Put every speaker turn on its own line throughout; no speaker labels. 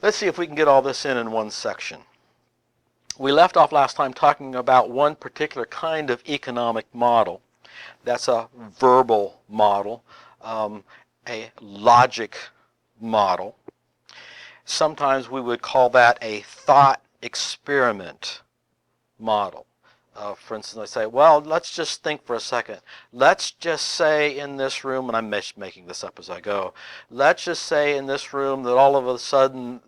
Let's see if we can get all this in one section. We left off last time talking about one particular kind of economic model. That's a verbal model, a logic model. Sometimes we would call that a thought experiment model. For instance, I say, well, let's just think for a second. Let's just say in this room, and I'm making this up as I go, let's just say in this room that all of a sudden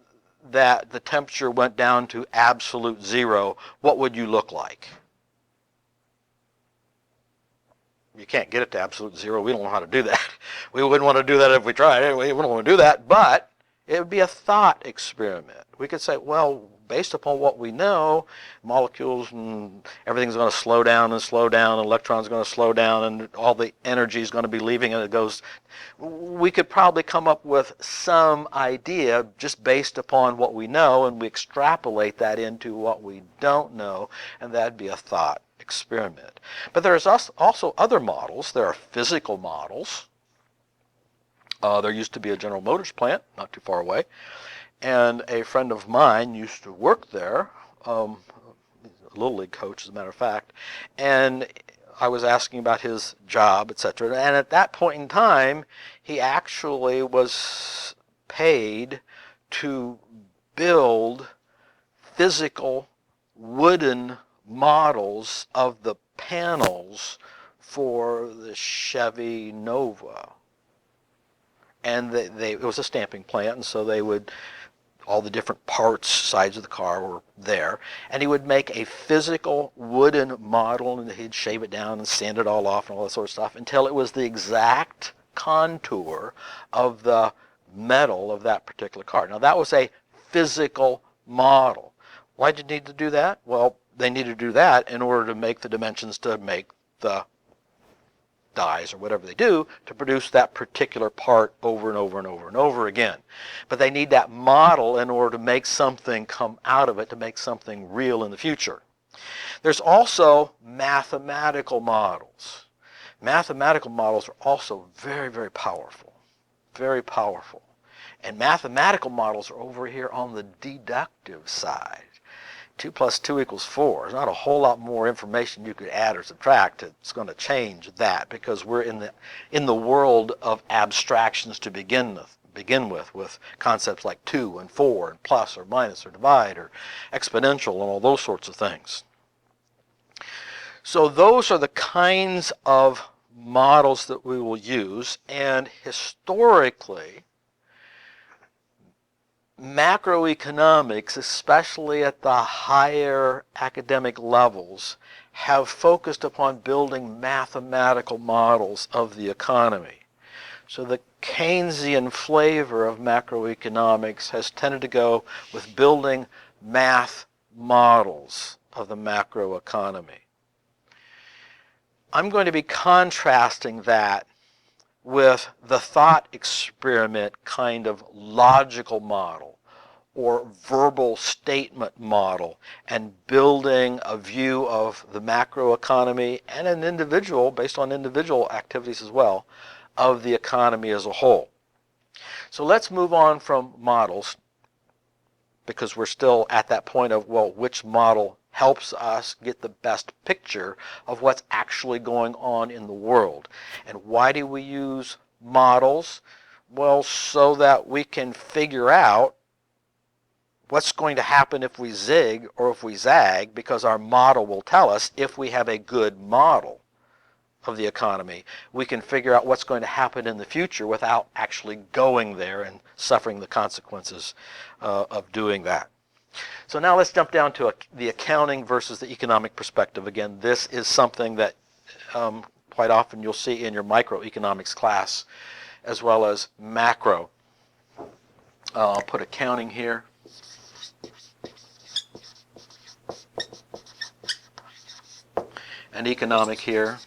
that the temperature went down to absolute zero. What would you look like? You can't get it to absolute zero. We don't know how to do that. We wouldn't want to do that if we tried. Anyway, we don't want to do that, but it would be a thought experiment. We could say, well, based upon what we know, molecules and everything's going to slow down, and electrons are going to slow down, and all the energy is going to be leaving, and it goes. We could probably come up with some idea just based upon what we know, and we extrapolate that into what we don't know, and that'd be a thought experiment. But there's also other models. There are physical models. There used to be a General Motors plant not too far away, and a friend of mine used to work there, a Little League coach as a matter of fact, and I was asking about his job, etc. And at that point in time, he actually was paid to build physical wooden models of the panels for the Chevy Nova. And it was a stamping plant, and so they would, all the different parts, sides of the car were there, and he would make a physical wooden model, and he'd shave it down and sand it all off and all that sort of stuff until it was the exact contour of the metal of that particular car. Now that was a physical model. Why did you need to do that? Well, they needed to do that in order to make the dimensions to make the dies or whatever they do to produce that particular part over and over and over and over again. But they need that model in order to make something come out of it, to make something real in the future. There's also mathematical models. Mathematical models are also very, very powerful. Very powerful. And mathematical models are over here on the deductive side. 2 plus 2 equals 4. There's not a whole lot more information you could add or subtract that's going to change that, because we're in the world of abstractions to begin with concepts like 2 and 4 and plus or minus or divide or exponential and all those sorts of things. So those are the kinds of models that we will use, and historically macroeconomics, especially at the higher academic levels, have focused upon building mathematical models of the economy. So the Keynesian flavor of macroeconomics has tended to go with building math models of the macroeconomy. I'm going to be contrasting that with the thought experiment kind of logical model or verbal statement model, and building a view of the macroeconomy and an individual, based on individual activities as well, of the economy as a whole. So let's move on from models, because we're still at that point of, well, which model helps us get the best picture of what's actually going on in the world. And why do we use models? Well, so that we can figure out what's going to happen if we zig or if we zag, because our model will tell us. If we have a good model of the economy, we can figure out what's going to happen in the future without actually going there and suffering the consequences of doing that. So now let's jump down to the accounting versus the economic perspective. Again, this is something that quite often you'll see in your microeconomics class as well as macro. I'll put accounting here. And economic here.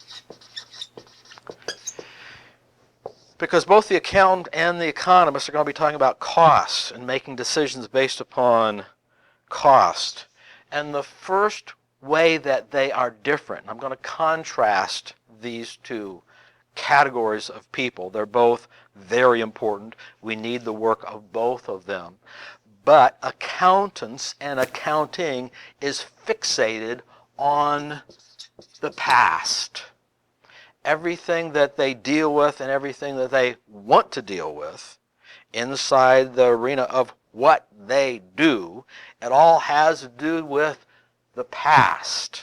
Because both the accountant and the economist are going to be talking about costs and making decisions based upon cost. And the first way that they are different, I'm going to contrast these two categories of people. They're both very important. We need the work of both of them. But accountants and accounting is fixated on the past. Everything that they deal with and everything that they want to deal with inside the arena of what they do, it all has to do with the past.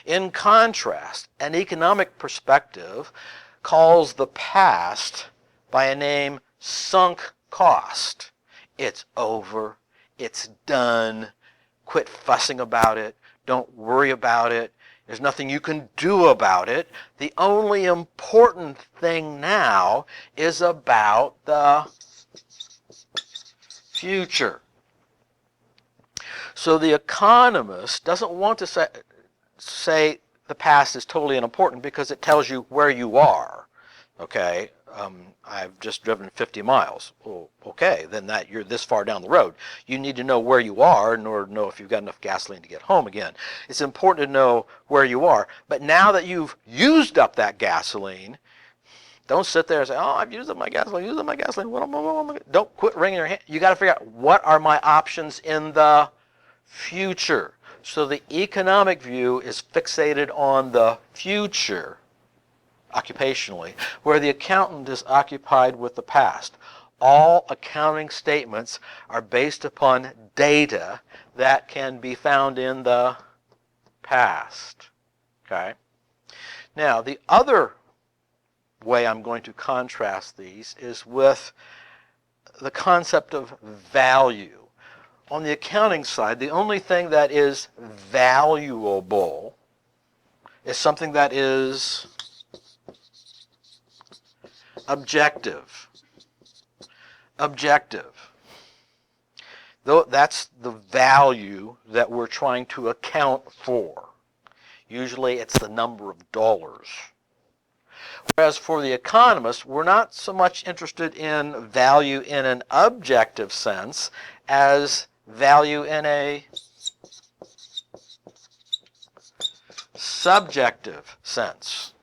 In contrast, an economic perspective calls the past by a name sunk cost. It's over. It's done. Quit fussing about it. Don't worry about it. There's nothing you can do about it. The only important thing now is about the future. So the economist doesn't want to say the past is totally unimportant because it tells you where you are. Okay, I've just driven 50 miles. Oh, okay, then that you're this far down the road. You need to know where you are in order to know if you've got enough gasoline to get home again. It's important to know where you are. But now that you've used up that gasoline, don't sit there and say, oh, I've used up my gasoline, What am I? Don't quit wringing your hand. You got to figure out what are my options in the future. So the economic view is fixated on the future occupationally, where the accountant is occupied with the past. All accounting statements are based upon data that can be found in the past. Okay? Now, the other way I'm going to contrast these is with the concept of value. On the accounting side, the only thing that is valuable is something that is objective. Objective. Though that's the value that we're trying to account for. Usually it's the number of dollars. Whereas for the economist, we're not so much interested in value in an objective sense as value in a subjective sense.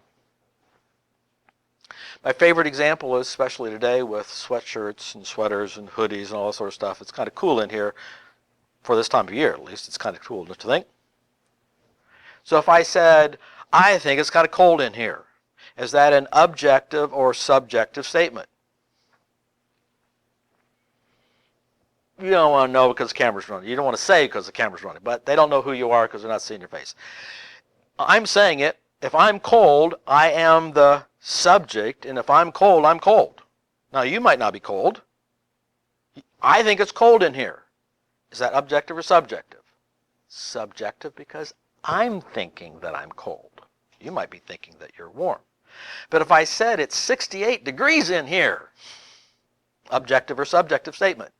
My favorite example is, especially today with sweatshirts and sweaters and hoodies and all that sort of stuff, it's kind of cool in here for this time of year, at least. It's kind of cool, don't you think? So if I said, I think it's kind of cold in here, is that an objective or subjective statement? You don't want to know because the camera's running. You don't want to say because the camera's running, but they don't know who you are because they're not seeing your face. I'm saying it. If I'm cold, I am the subject, and if I'm cold, I'm cold. Now, you might not be cold. I think it's cold in here. Is that objective or subjective? Subjective, because I'm thinking that I'm cold. You might be thinking that you're warm. But if I said it's 68 degrees in here, objective or subjective statement?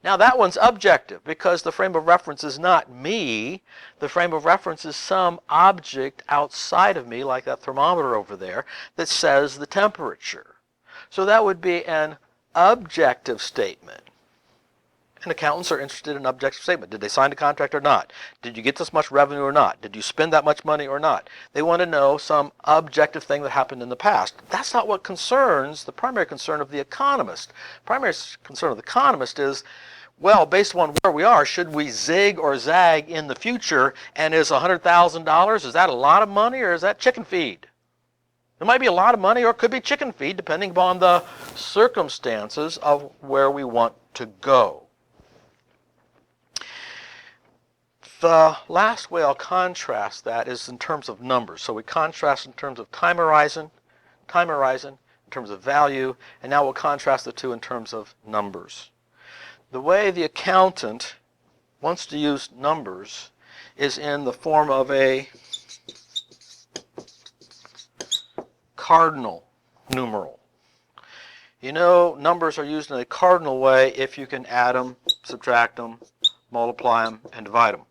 Now that one's objective because the frame of reference is not me. The frame of reference is some object outside of me, like that thermometer over there, that says the temperature. So that would be an objective statement. And accountants are interested in an objective statement. Did they sign the contract or not? Did you get this much revenue or not? Did you spend that much money or not? They want to know some objective thing that happened in the past. That's not what concerns the primary concern of the economist. Primary concern of the economist is, well, based on where we are, should we zig or zag in the future? And is $100,000, is that a lot of money or is that chicken feed? It might be a lot of money or it could be chicken feed depending upon the circumstances of where we want to go. The last way I'll contrast that is in terms of numbers. So we contrast in terms of time horizon, in terms of value, and now we'll contrast the two in terms of numbers. The way the accountant wants to use numbers is in the form of a cardinal numeral. You know, numbers are used in a cardinal way if you can add them, subtract them, multiply them, and divide them.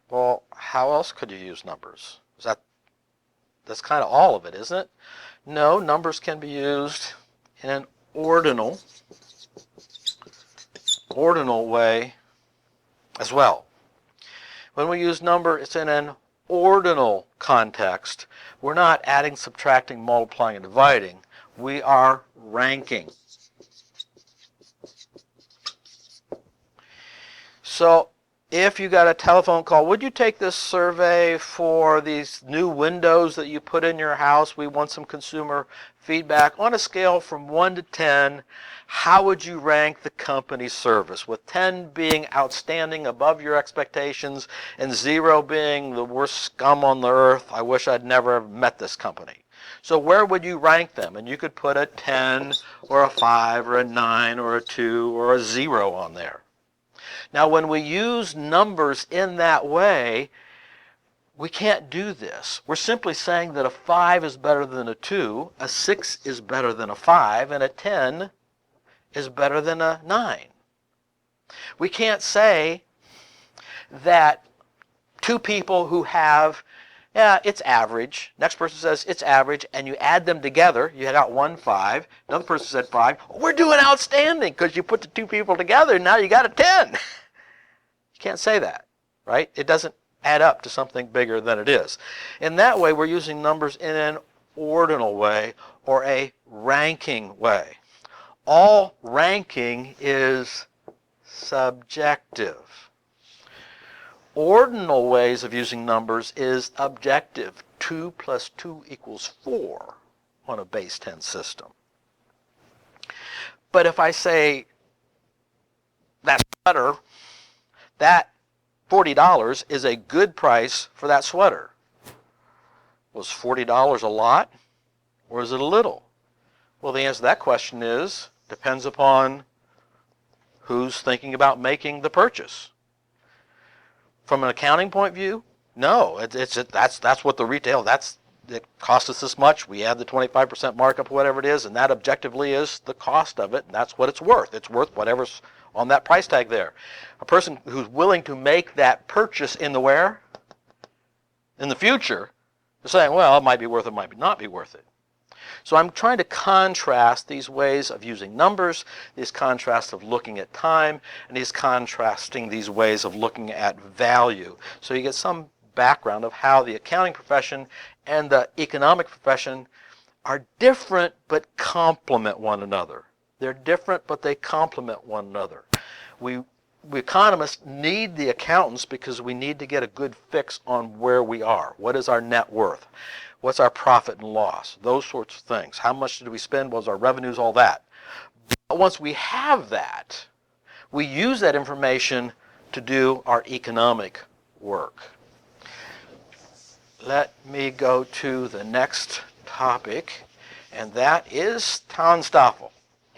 Well, how else could you use numbers? That's kind of all of it, isn't it? No, numbers can be used in an ordinal way as well. When we use number, it's in an ordinal context, We're not adding, subtracting, multiplying, and dividing. We are ranking. So if you got a telephone call, would you take this survey for these new windows that you put in your house? We want some consumer feedback. On a scale from 1 to 10, how would you rank the company's service? With 10 being outstanding, above your expectations, and 0 being the worst scum on the earth. I wish I'd never met this company. So where would you rank them? And you could put a 10 or a 5 or a 9 or a 2 or a 0 on there. Now, when we use numbers in that way, we can't do this. We're simply saying that a 5 is better than a 2, a 6 is better than a 5, and a 10 is better than a 9. We can't say that two people who have, yeah, it's average. Next person says it's average, and you add them together. You got 1 5. Another person said 5. We're doing outstanding because you put the two people together, and now you got a 10. You can't say that, right? It doesn't add up to something bigger than it is. In that way, we're using numbers in an ordinal way or a ranking way. All ranking is subjective. Ordinal ways of using numbers is objective. 2 plus 2 equals 4 on a base 10 system. But if I say that sweater, that $40 is a good price for that sweater. Was $40 a lot or is it a little? Well, the answer to that question is, depends upon who's thinking about making the purchase. From an accounting point of view, no, that's what the retail, it cost us this much. We add the 25% markup, whatever it is, and that objectively is the cost of it, and that's what it's worth. It's worth whatever's on that price tag there. A person who's willing to make that purchase in the where? In the future, is saying, well, it might be worth it, might not be worth it. So I'm trying to contrast these ways of using numbers, these contrasts of looking at time, and these contrasting these ways of looking at value. So you get some background of how the accounting profession and the economic profession are different but complement one another. They're different, but they complement one another. We economists need the accountants because we need to get a good fix on where we are. What is our net worth? What's our profit and loss? Those sorts of things. How much did we spend? What was our revenues? All that. But once we have that, we use that information to do our economic work. Let me go to the next topic, and that is TANSTAAFL.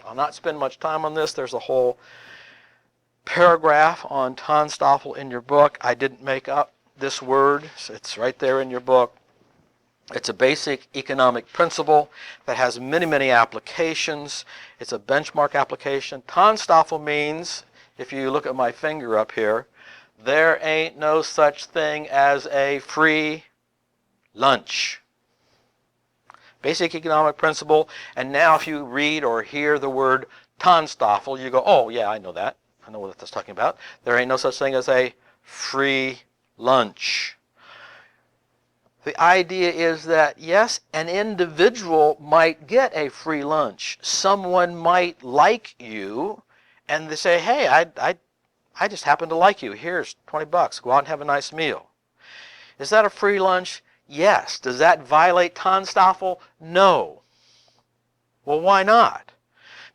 I'll not spend much time on this. There's a whole paragraph on TANSTAAFL in your book. I didn't make up this word. It's right there in your book. It's a basic economic principle that has many, many applications. It's a benchmark application. TANSTAAFL means, if you look at my finger up here, there ain't no such thing as a free lunch. Basic economic principle. And now if you read or hear the word TANSTAAFL, you go, oh, yeah, I know that. I know what that's talking about. There ain't no such thing as a free lunch. The idea is that, yes, an individual might get a free lunch. Someone might like you, and they say, hey, I just happen to like you. Here's $20. Go out and have a nice meal. Is that a free lunch? Yes. Does that violate TANSTAAFL? No. Well, why not?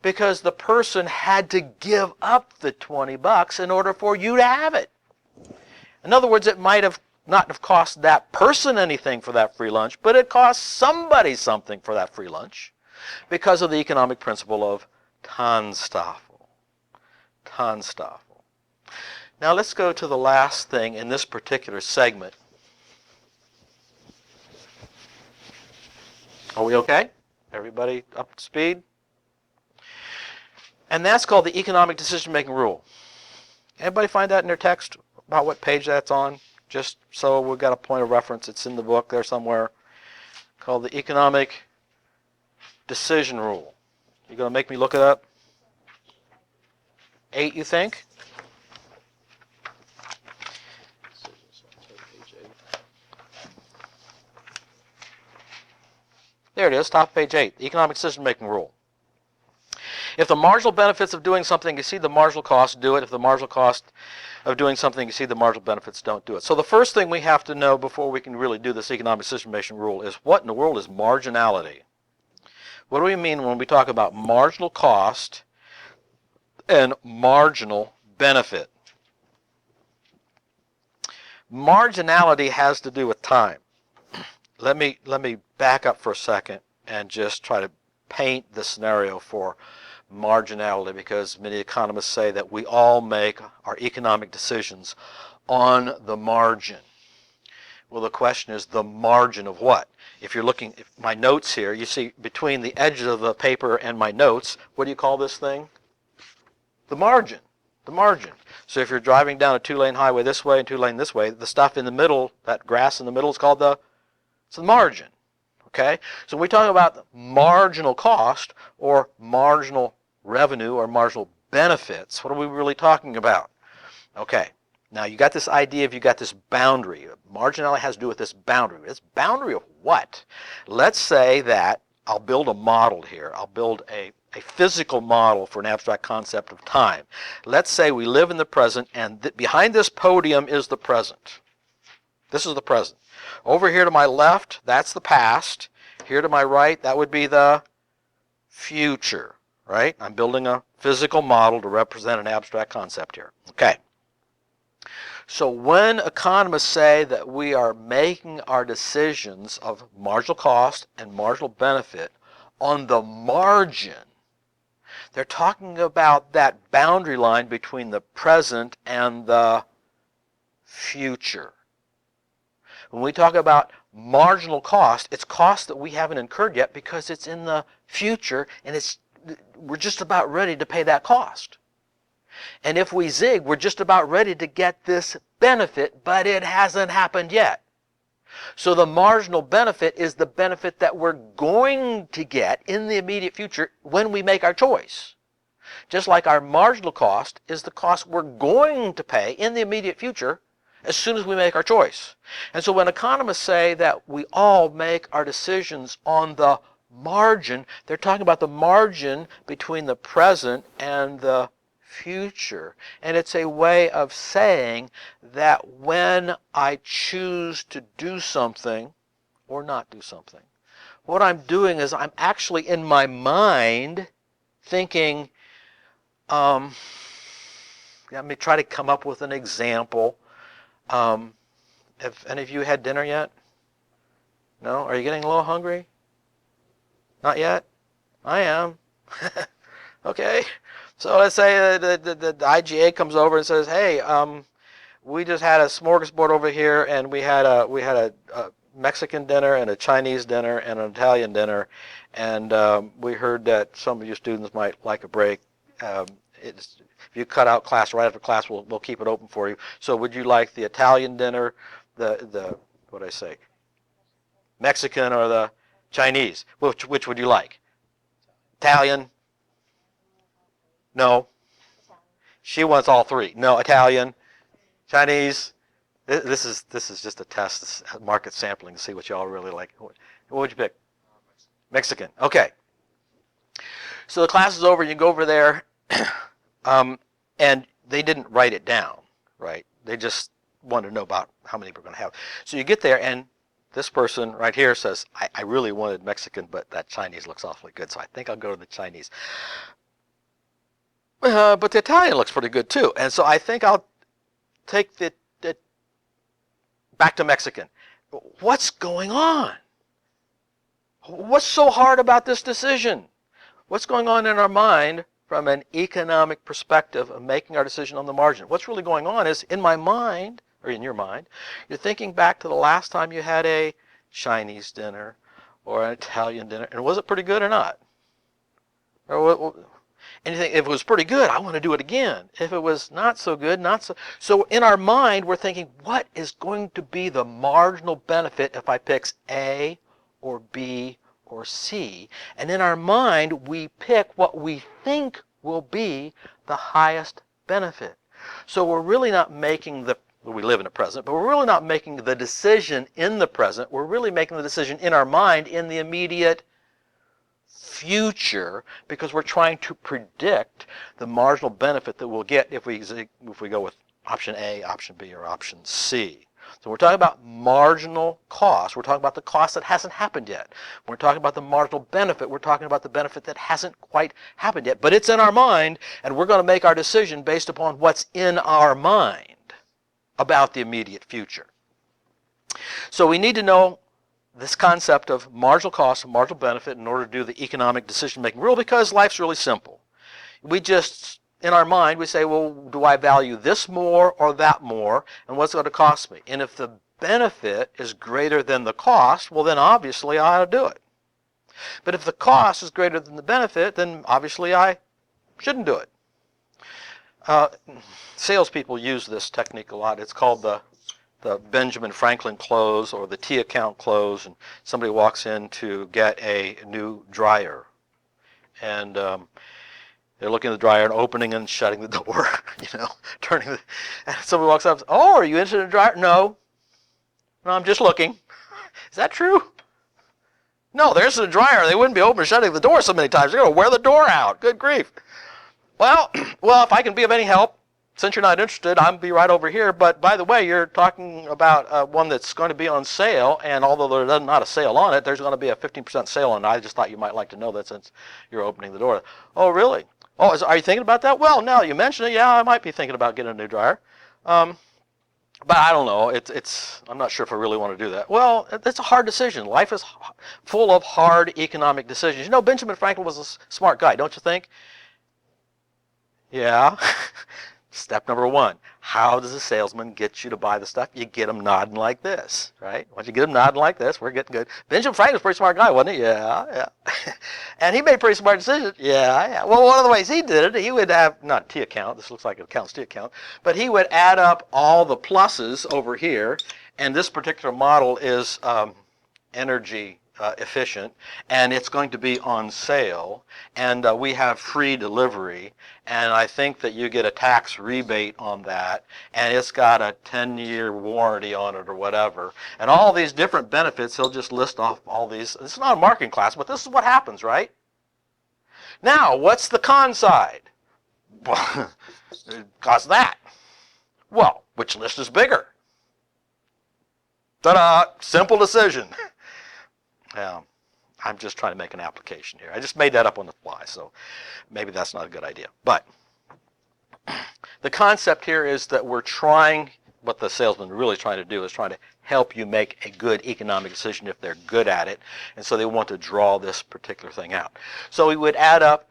Because the person had to give up the $20 in order for you to have it. In other words, it might have not have cost that person anything for that free lunch, but it cost somebody something for that free lunch because of the economic principle of TANSTAAFL. TANSTAAFL. Now let's go to the last thing in this particular segment. Are we okay? Everybody up to speed? And that's called the economic decision-making rule. Anybody find that in their text about what page that's on? Just so we've got a point of reference. It's in the book there somewhere, called the economic decision rule. You going to make me look it up? 8, you think? There it is, top of page 8, economic decision-making rule. If the marginal benefits of doing something exceed the marginal cost, do it. If the marginal cost of doing something exceed the marginal benefits, don't do it. So the first thing we have to know before we can really do this economic decision-making rule is what in the world is marginality? What do we mean when we talk about marginal cost and marginal benefit? Marginality has to do with time. Let me back up for a second and just try to paint the scenario for marginality, because many economists say that we all make our economic decisions on the margin. Well, the question is the margin of what? If you're looking at my notes here, you see between the edges of the paper and my notes, what do you call this thing? The margin. The margin. So if you're driving down a 2-lane highway this way and 2-lane this way, the stuff in the middle, that grass in the middle, is called the margin. Okay? So when we talk about marginal cost or marginal revenue or marginal benefits, what are we really talking about? Okay. Now you got this idea of you got this boundary. Marginality has to do with this boundary. This boundary of what? Let's say that I'll build a model here. I'll build a physical model for an abstract concept of time. Let's say we live in the present, and behind this podium is the present. This is the present. Over here to my left, that's the past. Here to my right, that would be the future, right? I'm building a physical model to represent an abstract concept here. Okay. So when economists say that we are making our decisions of marginal cost and marginal benefit on the margin, they're talking about that boundary line between the present and the future. When we talk about marginal cost, it's cost that we haven't incurred yet because it's in the future, and we're just about ready to pay that cost. And if we zig, we're just about ready to get this benefit, but it hasn't happened yet. So the marginal benefit is the benefit that we're going to get in the immediate future when we make our choice. Just like our marginal cost is the cost we're going to pay in the immediate future as soon as we make our choice. And so when economists say that we all make our decisions on the margin, they're talking about the margin between the present and the future. And it's a way of saying that when I choose to do something or not do something, what I'm doing is I'm actually in my mind thinking, let me try to come up with an example. Have any of you had dinner yet? No? Are you getting a little hungry? Not yet? I am. Okay. So let's say the IGA comes over and says, hey, we just had a smorgasbord over here, and we had a Mexican dinner and a Chinese dinner and an Italian dinner, and we heard that some of you students might like a break. If you cut out class right after class, we'll keep it open for you. So would you like the Italian dinner, the what did I say, Mexican, or the Chinese? Which would you like? Italian? No. She wants all three. No, Italian, Chinese. This is just a test, this market sampling to see what y'all really like. What would you pick? Mexican. Okay. So the class is over. You go over there, and they didn't write it down, right? They just wanted to know about how many we're going to have. So you get there, and this person right here says, I really wanted Mexican, but that Chinese looks awfully good, so I think I'll go to the Chinese. But the Italian looks pretty good too, and so I think I'll take the back to Mexican. What's going on? What's so hard about this decision? What's going on in our mind from an economic perspective of making our decision on the margin? What's really going on is in my mind, or in your mind, you're thinking back to the last time you had a Chinese dinner or an Italian dinner, and was it pretty good or not? And you think, if it was pretty good, I want to do it again. If it was not so good, not so. So in our mind, we're thinking, what is going to be the marginal benefit if I pick A or B or C? And in our mind, we pick what we think will be the highest benefit. So we're really not making we live in the present, but we're really not making the decision in the present. We're really making the decision in our mind in the immediate future because we're trying to predict the marginal benefit that we'll get if we go with option A, option B, or option C. So we're talking about marginal cost. We're talking about the cost that hasn't happened yet. We're talking about the marginal benefit. We're talking about the benefit that hasn't quite happened yet. But it's in our mind, and we're going to make our decision based upon what's in our mind about the immediate future. So we need to know this concept of marginal cost and marginal benefit in order to do the economic decision-making rule, because life's really simple. We just, in our mind, we say, well, do I value this more or that more, and what's it going to cost me? And if the benefit is greater than the cost, well, then obviously I ought to do it. But if the cost is greater than the benefit, then obviously I shouldn't do it. Salespeople use this technique a lot. It's called the Benjamin Franklin close, or the T account close, and somebody walks in to get a new dryer. And they're looking at the dryer and opening and shutting the door, turning the, and somebody walks up and says, oh, are you interested in a dryer? No, I'm just looking. Is that true? No, there's a dryer. They wouldn't be opening and shutting the door so many times. They're going to wear the door out. Good grief. Well, if I can be of any help, since you're not interested, I'll be right over here. But by the way, you're talking about one that's going to be on sale, and although there's not a sale on it, there's going to be a 15% sale on it. I just thought you might like to know that since you're opening the door. Oh, really? Oh, are you thinking about that? Well, now you mention it, yeah, I might be thinking about getting a new dryer. But I don't know. I'm not sure if I really want to do that. Well, it's a hard decision. Life is full of hard economic decisions. Benjamin Franklin was a smart guy, don't you think? Yeah. Step number one, how does a salesman get you to buy the stuff? You get them nodding like this, right? Once you get them nodding like this, we're getting good. Benjamin Franklin's a pretty smart guy, wasn't he? Yeah. And he made pretty smart decisions. Yeah. Well, one of the ways he did it, he would have, not T account, this looks like an accounts T account, but he would add up all the pluses over here, and this particular model is energy efficient, and it's going to be on sale, and we have free delivery, and I think that you get a tax rebate on that, and it's got a 10-year warranty on it or whatever, and all these different benefits. He'll just list off all these. It's not a marketing class, but this is what happens, right? Now, what's the con side? Well, because that. Well, which list is bigger? Ta-da! Simple decision. I'm just trying to make an application here. I just made that up on the fly, so maybe that's not a good idea. But the concept here is that we're trying, what the salesman really trying to do is trying to help you make a good economic decision if they're good at it, and so they want to draw this particular thing out. So we would add up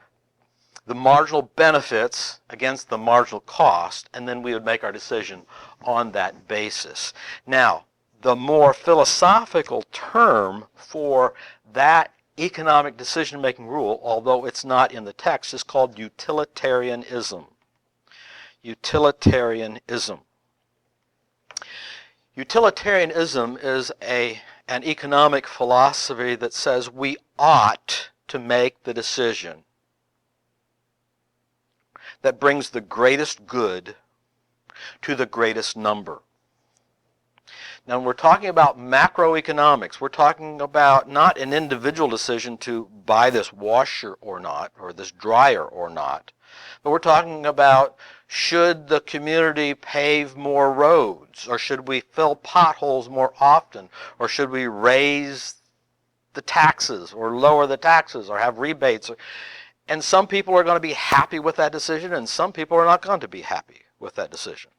the marginal benefits against the marginal cost, and then we would make our decision on that basis. Now, the more philosophical term for that economic decision-making rule, although it's not in the text, is called utilitarianism. Utilitarianism. Utilitarianism is an economic philosophy that says we ought to make the decision that brings the greatest good to the greatest number. Now, when we're talking about macroeconomics, we're talking about not an individual decision to buy this washer or not, or this dryer or not, but we're talking about, should the community pave more roads, or should we fill potholes more often, or should we raise the taxes or lower the taxes or have rebates? And some people are going to be happy with that decision, and some people are not going to be happy with that decision.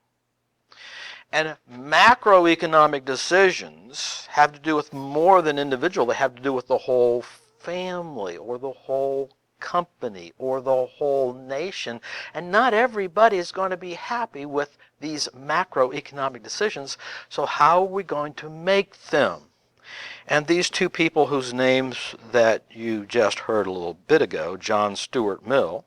And macroeconomic decisions have to do with more than individual. They have to do with the whole family or the whole company or the whole nation. And not everybody is going to be happy with these macroeconomic decisions. So how are we going to make them? And these two people whose names that you just heard a little bit ago, John Stuart Mill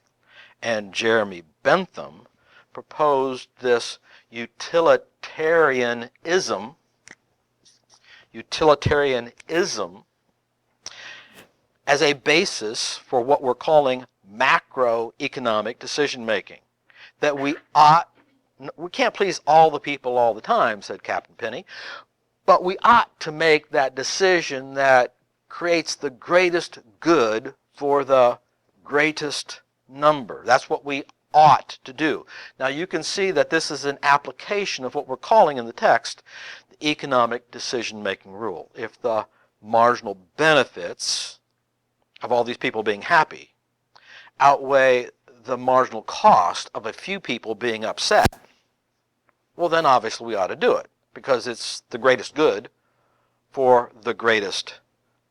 and Jeremy Bentham, proposed this utilitarianism as a basis for what we're calling macroeconomic decision making. That we can't please all the people all the time, said Captain Penny, but we ought to make that decision that creates the greatest good for the greatest number. That's what we ought to do. Now you can see that this is an application of what we're calling in the text the economic decision-making rule. If the marginal benefits of all these people being happy outweigh the marginal cost of a few people being upset, well then obviously we ought to do it because it's the greatest good for the greatest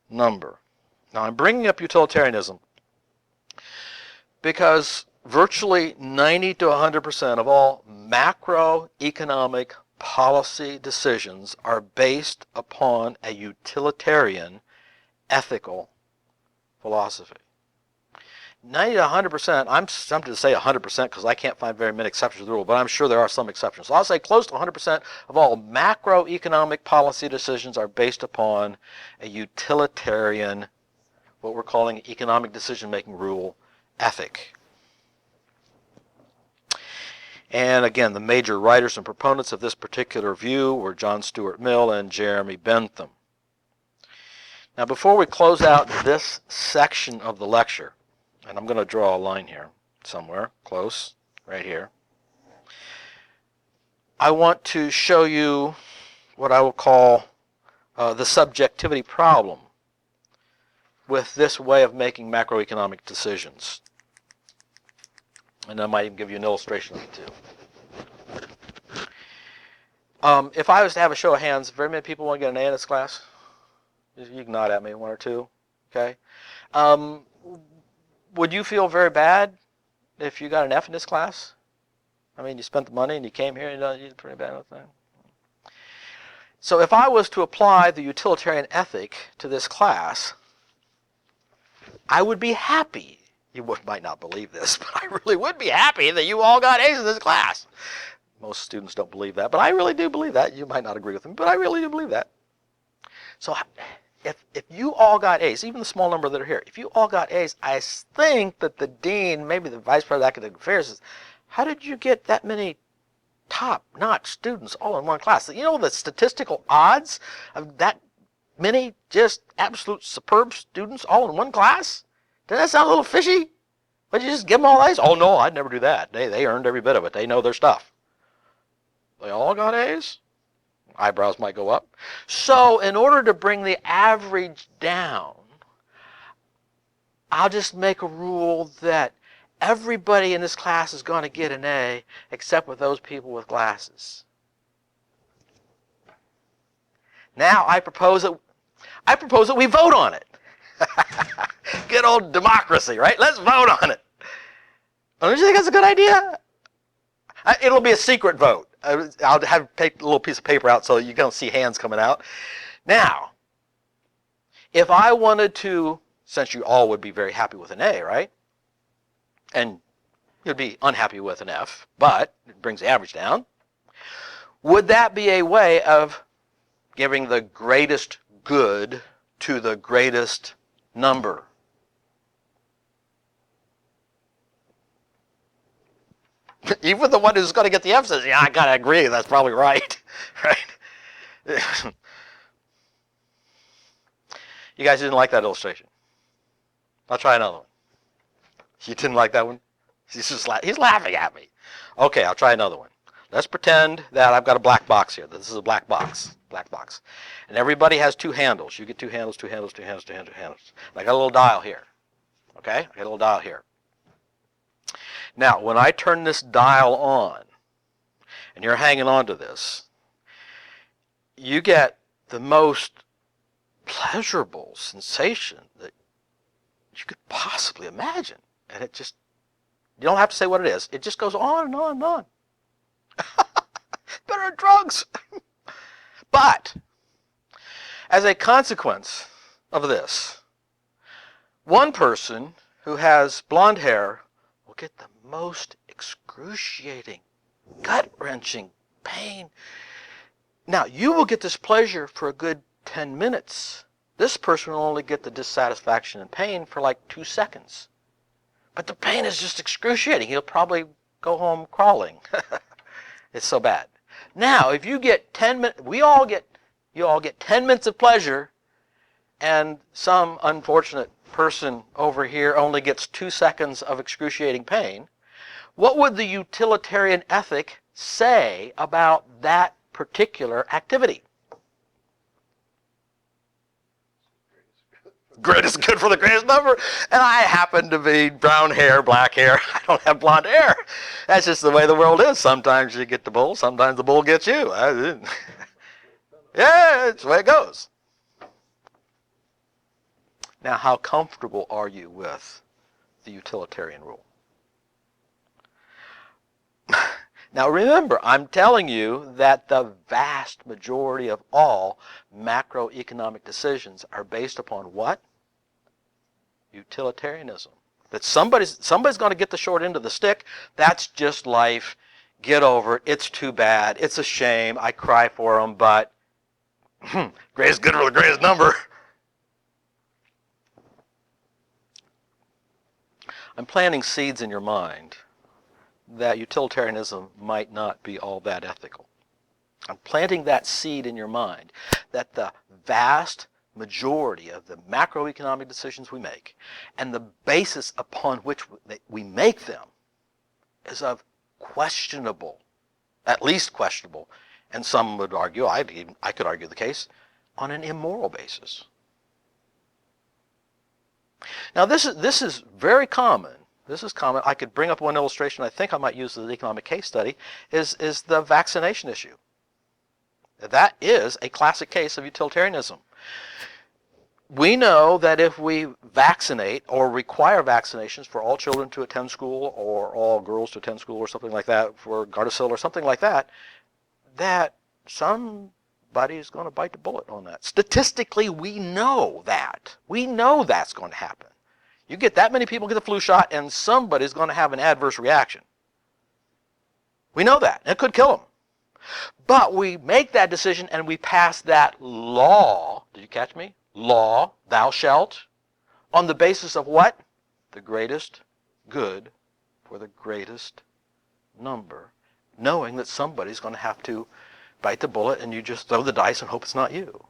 number. Now I'm bringing up utilitarianism because virtually 90 to 100% of all macroeconomic policy decisions are based upon a utilitarian ethical philosophy. 90 to 100%, I'm tempted to say 100% because I can't find very many exceptions to the rule, but I'm sure there are some exceptions. So I'll say close to 100% of all macroeconomic policy decisions are based upon a utilitarian, what we're calling economic decision-making rule, ethic. And again, the major writers and proponents of this particular view were John Stuart Mill and Jeremy Bentham. Now before we close out this section of the lecture, and I'm going to draw a line here somewhere, close, right here, I want to show you what I will call the subjectivity problem with this way of making macroeconomic decisions. And I might even give you an illustration of it too. If I was to have a show of hands, very many people want to get an A in this class? You can nod at me, one or two, okay? Would you feel very bad if you got an F in this class? I mean, you spent the money and you came here and you did pretty bad with that. So if I was to apply the utilitarian ethic to this class, I would be happy. You might not believe this, but I really would be happy that you all got A's in this class. Most students don't believe that, but I really do believe that. You might not agree with me, but I really do believe that. So if you all got A's, even the small number that are here, if you all got A's, I think that the dean, maybe the vice president of academic affairs, says, how did you get that many top-notch students all in one class? You know the statistical odds of that many just absolute superb students all in one class? Doesn't that sound a little fishy? Would you just give them all A's? Oh no, I'd never do that. They earned every bit of it. They know their stuff. They all got A's? Eyebrows might go up. So in order to bring the average down, I'll just make a rule that everybody in this class is going to get an A except for those people with glasses. Now I propose that we vote on it. Good old democracy, right? Let's vote on it. Don't you think that's a good idea? It'll be a secret vote. I'll have a little piece of paper out so you don't see hands coming out. Now, if I wanted to, since you all would be very happy with an A, right? And you'd be unhappy with an F, but it brings the average down. Would that be a way of giving the greatest good to the greatest number? Even the one who's going to get the F says, yeah, I got to agree, that's probably right. Right? You guys didn't like that illustration. I'll try another one. You didn't like that one? He's laughing at me. Okay, I'll try another one. Let's pretend that I've got a black box here. This is a black box. And everybody has two handles. You get two handles. And I got a little dial here. Okay? I got a little dial here. Now, when I turn this dial on, and you're hanging on to this, you get the most pleasurable sensation that you could possibly imagine. And it just, you don't have to say what it is. It just goes on and on and on. Better than drugs. But, as a consequence of this, one person who has blonde hair will get the most excruciating, gut-wrenching pain. Now, you will get this pleasure for a good 10 minutes. This person will only get the dissatisfaction and pain for like 2 seconds. But the pain is just excruciating. He'll probably go home crawling. It's so bad. Now, if you get 10 minutes, you all get 10 minutes of pleasure, and some unfortunate person over here only gets 2 seconds of excruciating pain, what would the utilitarian ethic say about that particular activity? Greatest good for the greatest number. And I happen to be brown hair, black hair. I don't have blonde hair. That's just the way the world is. Sometimes you get the bull, sometimes the bull gets you. Yeah, it's the way it goes. Now, how comfortable are you with the utilitarian rule? Now remember, I'm telling you that the vast majority of all macroeconomic decisions are based upon what? Utilitarianism. That somebody's going to get the short end of the stick. That's just life. Get over it. It's too bad. It's a shame. I cry for them, but greatest good for the greatest number. I'm planting seeds in your mind that utilitarianism might not be all that ethical. I'm planting that seed in your mind that the vast majority of the macroeconomic decisions we make and the basis upon which we make them is of questionable, at least questionable, and some would argue, I could argue the case, on an immoral basis. Now this is very common. This is common. I could bring up one illustration I think I might use as an economic case study, is the vaccination issue. That is a classic case of utilitarianism. We know that if we vaccinate or require vaccinations for all children to attend school or all girls to attend school or something like that, for Gardasil or something like that, that somebody's going to bite the bullet on that. Statistically, we know that. We know that's going to happen. You get that many people get the flu shot and somebody's going to have an adverse reaction. We know that. It could kill them. But we make that decision and we pass that law. Did you catch me? Law, thou shalt, on the basis of what? The greatest good for the greatest number, knowing that somebody's going to have to bite the bullet and you just throw the dice and hope it's not you.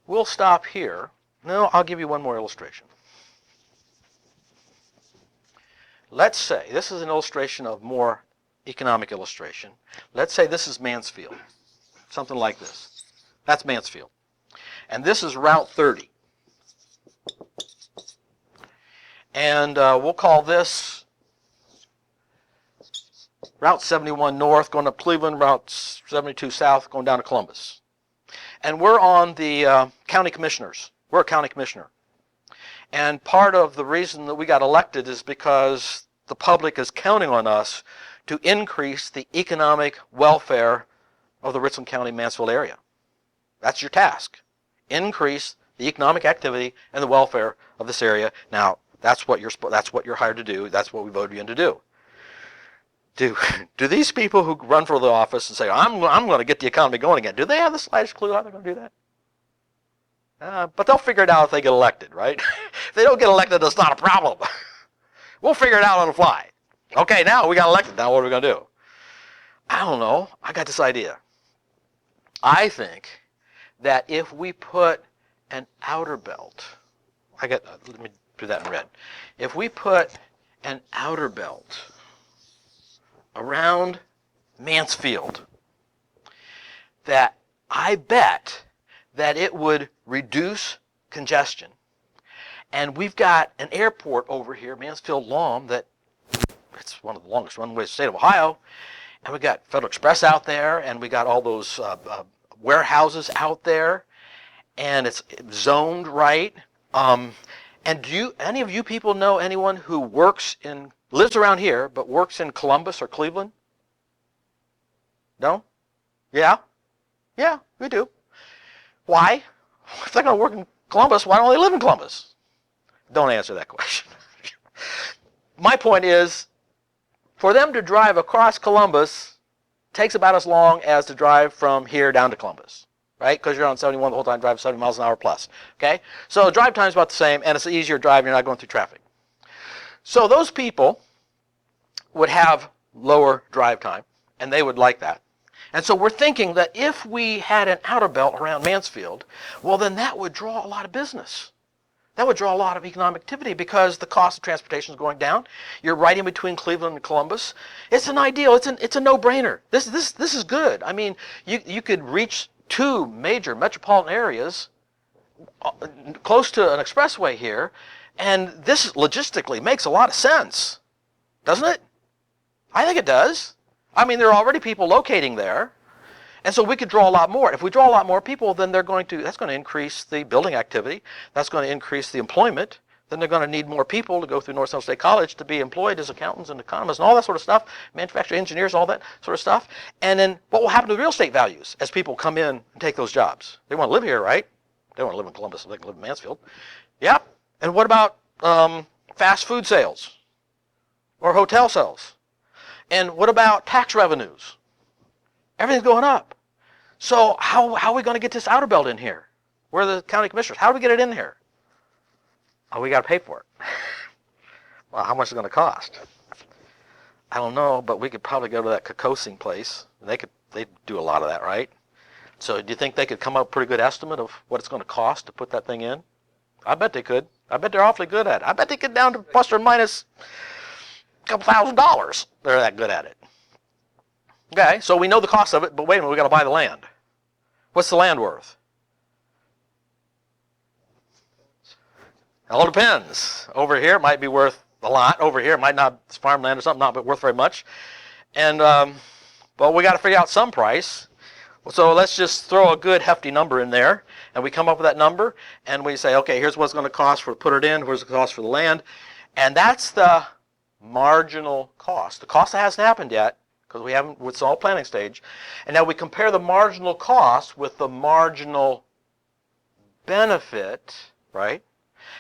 We'll stop here. No, I'll give you one more illustration. Let's say, this is an illustration of more economic illustration. Let's say this is Mansfield, something like this. That's Mansfield. And this is Route 30. And we'll call this Route 71 North, going to Cleveland, Route 72 South, going down to Columbus. And we're on the county commissioners. We're a county commissioner. And part of the reason that we got elected is because the public is counting on us to increase the economic welfare of the Richland County, Mansfield area. That's your task. Increase the economic activity and the welfare of this area. Now, that's what you're hired to do. That's what we voted you in to do. Do these people who run for the office and say, I'm going to get the economy going again, do they have the slightest clue how they're going to do that? But they'll figure it out if they get elected, right? If they don't get elected, it's not a problem. We'll figure it out on the fly. Okay, now we got elected. Now what are we going to do? I don't know. I got this idea. I think that if we put an outer belt, let me do that in red. If we put an outer belt around Mansfield, that I bet that it would reduce congestion. And we've got an airport over here, Mansfield Lawn, that it's one of the longest runways in the state of Ohio. And we got Federal Express out there, and we got all those warehouses out there, and it's zoned right. And do any of you people know anyone who lives around here, but works in Columbus or Cleveland? No? Yeah? Yeah, we do. Why? If they're going to work in Columbus, why don't they live in Columbus? Don't answer that question. My point is, for them to drive across Columbus takes about as long as to drive from here down to Columbus, right? Because you're on 71 the whole time, drive 70 miles an hour plus, okay? So drive time's about the same, and it's an easier drive. You're not going through traffic. So those people would have lower drive time, and they would like that. And so we're thinking that if we had an outer belt around Mansfield, well, then that would draw a lot of business. That would draw a lot of economic activity because the cost of transportation is going down. You're right in between Cleveland and Columbus. It's an ideal. It's a no-brainer. This is good. I mean, you could reach two major metropolitan areas close to an expressway here, and this logistically makes a lot of sense, doesn't it? I think it does. I mean, there are already people locating there. And so we could draw a lot more. If we draw a lot more people, then that's going to increase the building activity. That's going to increase the employment. Then they're going to need more people to go through North Central State College to be employed as accountants and economists and all that sort of stuff, manufacturing engineers, all that sort of stuff. And then what will happen to the real estate values as people come in and take those jobs? They want to live here, right? They want to live in Columbus. They can live in Mansfield. Yeah. And what about fast food sales or hotel sales? And what about tax revenues? Everything's going up. So how are we going to get this outer belt in here? We're the county commissioners. How do we get it in here? Oh, we got to pay for it. Well, how much is it going to cost? I don't know, but we could probably go to that cocosing place. They do a lot of that, right? So do you think they could come up with a pretty good estimate of what it's going to cost to put that thing in? I bet they could. I bet they're awfully good at it. I bet they get down to plus or minus a couple $1,000s. They're that good at it. Okay, so we know the cost of it, but wait a minute, we got to buy the land. What's the land worth? It all depends. Over here it might be worth a lot. Over here it might not, it's farmland or something, not but worth very much. And, well, we got to figure out some price. So let's just throw a good hefty number in there, and we come up with that number, and we say, okay, here's what it's going to cost for put it in, here's the cost for the land, and that's the marginal cost. The cost that hasn't happened yet, because we haven't, it's all planning stage. And now we compare the marginal cost with the marginal benefit, right?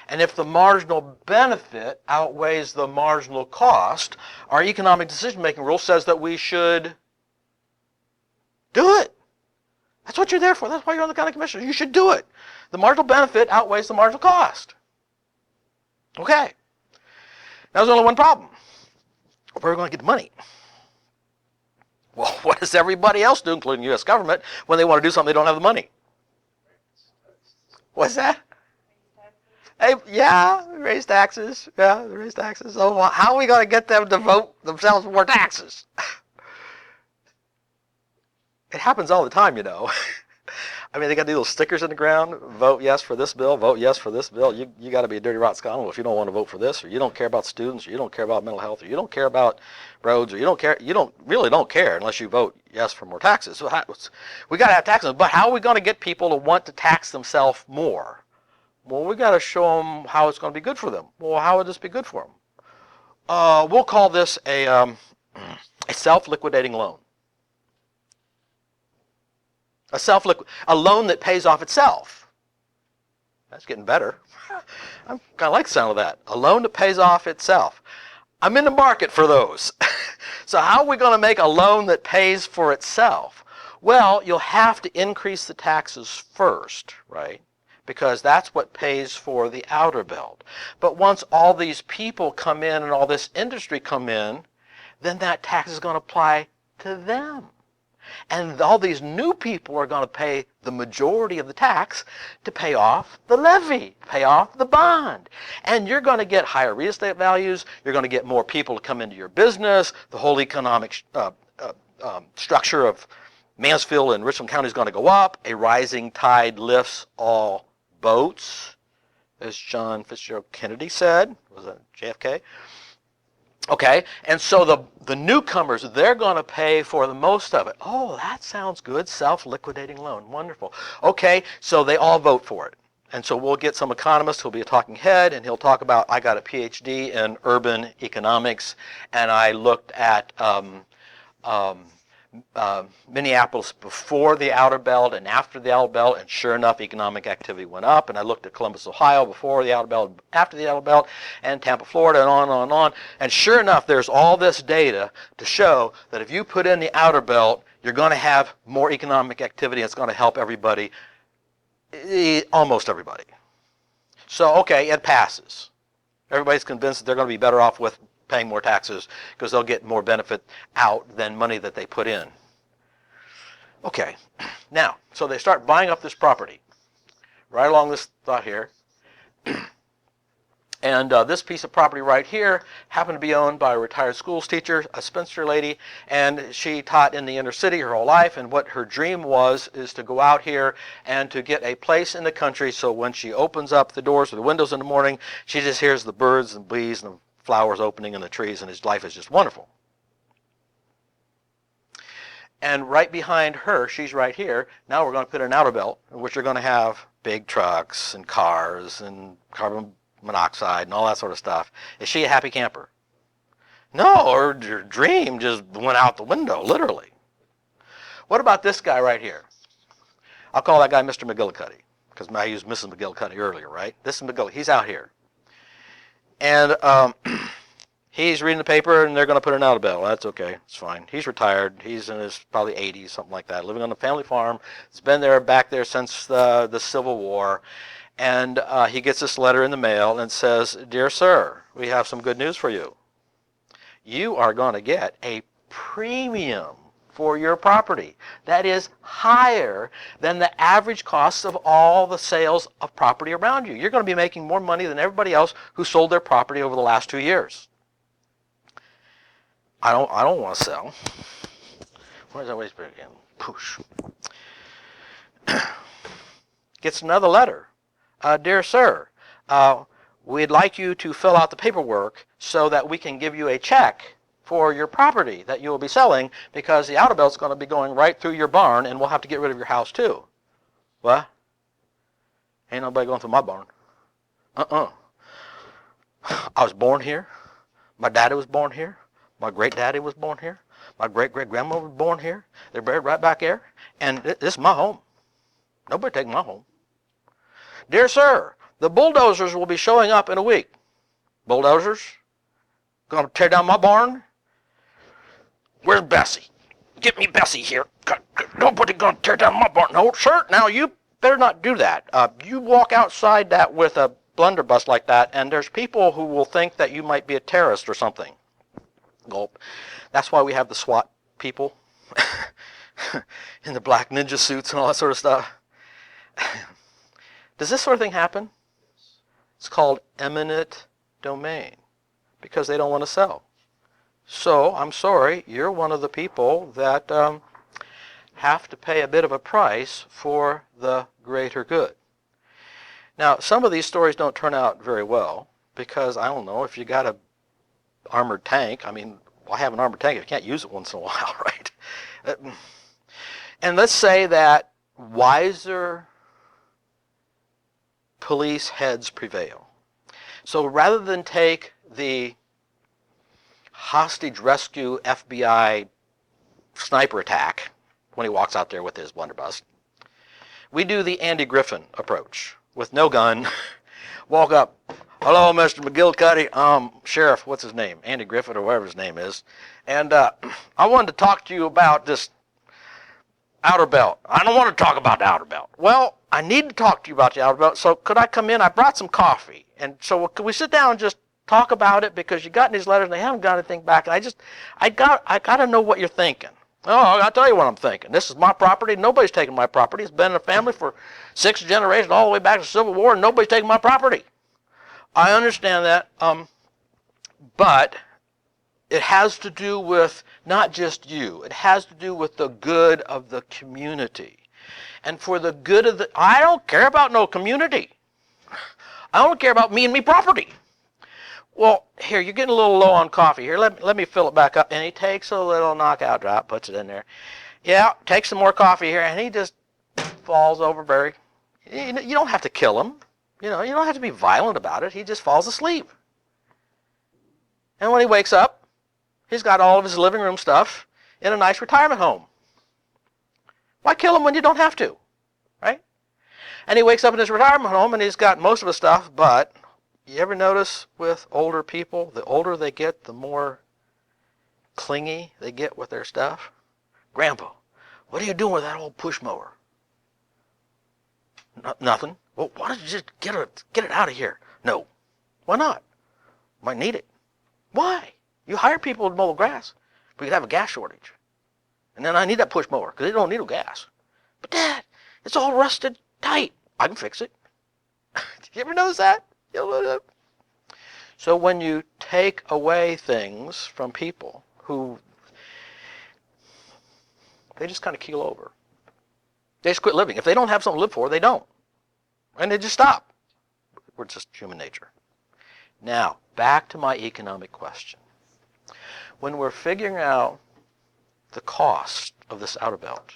And if the marginal benefit outweighs the marginal cost, our economic decision-making rule says that we should do it. That's what you're there for. That's why you're on the county commission. You should do it. The marginal benefit outweighs the marginal cost. Okay. Now there's only one problem. Where are we going to get the money? Well, what does everybody else do, including the U.S. government, when they want to do something they don't have the money? What's that? Hey, yeah, raise taxes. Yeah, raise taxes. So how are we going to get them to vote themselves for more taxes? It happens all the time, you know. I mean, they got these little stickers in the ground. Vote yes for this bill. Vote yes for this bill. You got to be a dirty rotten scoundrel if you don't want to vote for this, or you don't care about students, or you don't care about mental health, or you don't care about roads, or you really don't care unless you vote yes for more taxes. So we got to have taxes, but how are we going to get people to want to tax themselves more? Well, we got to show them how it's going to be good for them. Well, how would this be good for them? We'll call this a self-liquidating loan. A loan that pays off itself. That's getting better. I kind of like the sound of that. A loan that pays off itself. I'm in the market for those. So how are we going to make a loan that pays for itself? Well, you'll have to increase the taxes first, right? Because that's what pays for the outer belt. But once all these people come in and all this industry come in, then that tax is going to apply to them. And all these new people are going to pay the majority of the tax to pay off the levy, pay off the bond. And you're going to get higher real estate values. You're going to get more people to come into your business. The whole economic structure of Mansfield and Richland County is going to go up. A rising tide lifts all boats, as John Fitzgerald Kennedy said. Was that JFK? Okay, and so the newcomers, they're going to pay for the most of it. Oh, that sounds good. Self-liquidating loan. Wonderful. Okay, so they all vote for it. And so we'll get some economist who'll be a talking head, and he'll talk about, I got a PhD in urban economics, and I looked at Minneapolis before the outer belt and after the outer belt, and sure enough, economic activity went up. And I looked at Columbus, Ohio before the outer belt, after the outer belt, and Tampa, Florida, and on and on and on. And sure enough, there's all this data to show that if you put in the outer belt, you're going to have more economic activity. And it's going to help everybody, almost everybody. So, okay, it passes. Everybody's convinced that they're going to be better off with paying more taxes because they'll get more benefit out than money that they put in. Okay, now, so they start buying up this property right along this thought here. And this piece of property right here happened to be owned by a retired schools teacher, a spinster lady, and she taught in the inner city her whole life, and what her dream was is to go out here and to get a place in the country so when she opens up the doors or the windows in the morning, she just hears the birds and bees and the flowers opening and the trees, and his life is just wonderful. And right behind her, she's right here, now we're going to put an outer belt, in which you're going to have big trucks and cars and carbon monoxide and all that sort of stuff. Is she a happy camper? No, her dream just went out the window, literally. What about this guy right here? I'll call that guy Mr. McGillicuddy, because I used Mrs. McGillicuddy earlier, right? This is McGillicuddy. He's out here. And he's reading the paper, and they're going to put an out of bell. That's okay. It's fine. He's retired. He's in his probably 80s, something like that, living on a family farm. He's been there, back there since the Civil War. And he gets this letter in the mail and says, "Dear sir, we have some good news for you. You are going to get a premium for your property that is higher than the average cost of all the sales of property around you. You're going to be making more money than everybody else who sold their property over the last 2 years." I don't want to sell. Where's that waste bin again? Poosh. Gets another letter. "Dear sir, we'd like you to fill out the paperwork so that we can give you a check for your property that you will be selling, because the outer belt's going to be going right through your barn and we'll have to get rid of your house too." What? Ain't nobody going through my barn. I was born here. My daddy was born here. My great-daddy was born here. My great-great-grandma was born here. They're buried right back there. And this is my home. Nobody take my home. "Dear sir, the bulldozers will be showing up in a week." Bulldozers? Going to tear down my barn? Where's Bessie? Get me Bessie here. Nobody going to tear down my barn. No, sir, now you better not do that. You walk outside that with a blunderbuss like that, and there's people who will think that you might be a terrorist or something. Gulp. That's why we have the SWAT people in the black ninja suits and all that sort of stuff. Does this sort of thing happen? It's called eminent domain, because they don't want to sell. So I'm sorry, you're one of the people that have to pay a bit of a price for the greater good. Now, some of these stories don't turn out very well, because, I don't know, if you got a armored tank, I mean, why have an armored tank if you can't use it once in a while, right? And let's say that wiser police heads prevail. So rather than take the hostage rescue FBI sniper attack when he walks out there with his blunderbuss, we do the Andy Griffin approach with no gun. Walk up. "Hello, Mr. McGillicuddy. Sheriff, what's his name? Andy Griffin or whatever his name is. And I wanted to talk to you about this outer belt." "I don't want to talk about the outer belt." "Well, I need to talk to you about the outer belt, so could I come in? I brought some coffee. And so could we sit down and just talk about it, because you got these letters and they haven't got anything back. And I got to know what you're thinking." "Oh, I'll tell you what I'm thinking. This is my property. Nobody's taking my property. It's been in the family for 6 generations, all the way back to the Civil War, and nobody's taking my property." "I understand that, but it has to do with not just you. It has to do with the good of the community. And for the good of I don't care about no community. I don't care about me and me property." "Well, here, you're getting a little low on coffee. Here, let me fill it back up." And he takes a little knockout drop, puts it in there. "Yeah, take some more coffee here." And he just falls over very, you don't have to kill him. You don't have to be violent about it. He just falls asleep. And when he wakes up, he's got all of his living room stuff in a nice retirement home. Why kill him when you don't have to, right? And he wakes up in his retirement home and he's got most of his stuff, but you ever notice with older people, the older they get, the more clingy they get with their stuff? "Grandpa, what are you doing with that old push mower?" "Nothing." "Well, why don't you just get it out of here?" "No." "Why not?" "Might need it." "Why? You hire people to mow the grass. We could have a gas shortage." And then I need that push mower because it don't need no gas. But Dad, it's all rusted tight. I can fix it. You ever notice that? So when you take away things from people who, they just kind of keel over. They just quit living. If they don't have something to live for, they don't. And they just stop. We're just human nature. Now, back to my economic question. When we're figuring out the cost of this outer belt,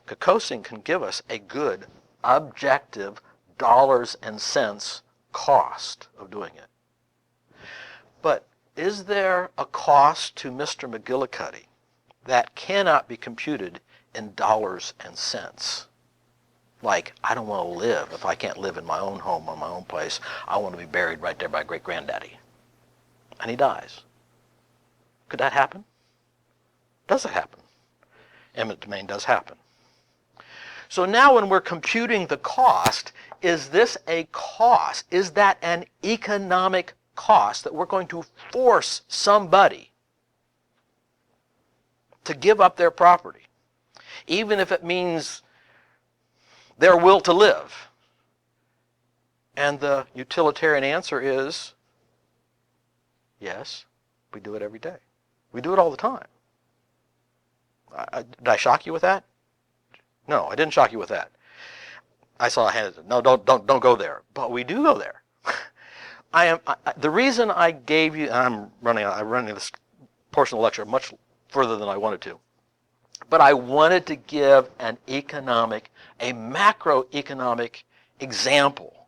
Kokosing can give us a good, objective dollars and cents cost of doing it. But is there a cost to Mr. McGillicuddy that cannot be computed in dollars and cents? Like, I don't want to live if I can't live in my own home, on my own place. I want to be buried right there by great-granddaddy. And he dies. Could that happen? Does it happen? Eminent domain does happen. So now when we're computing the cost, is this a cost? Is that an economic cost that we're going to force somebody to give up their property, even if it means their will to live? And the utilitarian answer is yes, we do it every day. We do it all the time. Did I shock you with that? No, I didn't shock you with that. I saw a hand. No, don't go there. But we do go there. The reason I gave you, I'm running this portion of the lecture much further than I wanted to. But I wanted to give a macroeconomic example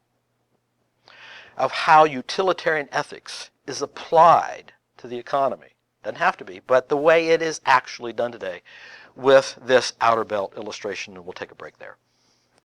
of how utilitarian ethics is applied to the economy. Doesn't have to be, but the way it is actually done today with this outer belt illustration, and we'll take a break there.